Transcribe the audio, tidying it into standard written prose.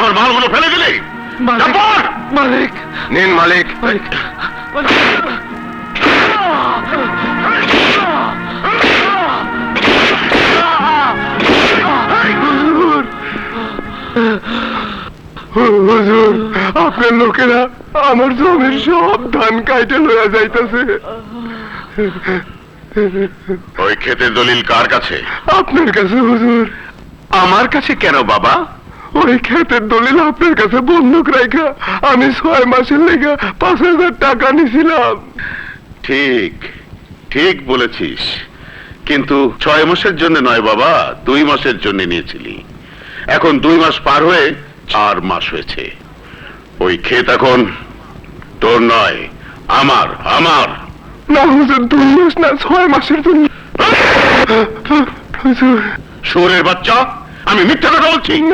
আমার মালগুলো ফেলে দিলি? মালিক, নিন মালিক। হুজুর, আপনার লোকেরা আমার জমির সব ধান কাইটে লইয়া যাইতেছে। ওই ক্ষেতের দলিল কার কাছে? আপনার কাছে হুজুর। আমার কাছে কেন বাবা? ওই ক্ষেতের দলিল আপনার কাছে বন্ধক রাখা আমি 6 মাসের লেগে 5,000 টাকা নিছিলাম। ঠিক ঠিক বলেছিস, কিন্তু 6 মাসের জন্য নয় বাবা, 2 মাসের জন্য নিয়েছিলি। এখন 2 মাস পার হয়ে 4 মাস হয়েছে। ওই ক্ষেত এখন তোর নয়, আমার। না হুজুর, 2 মাস না, 6 মাসের জন্য। হুজুর, শুয়োরের বাচ্চা, আমি মিথ্যা কথা বলছি?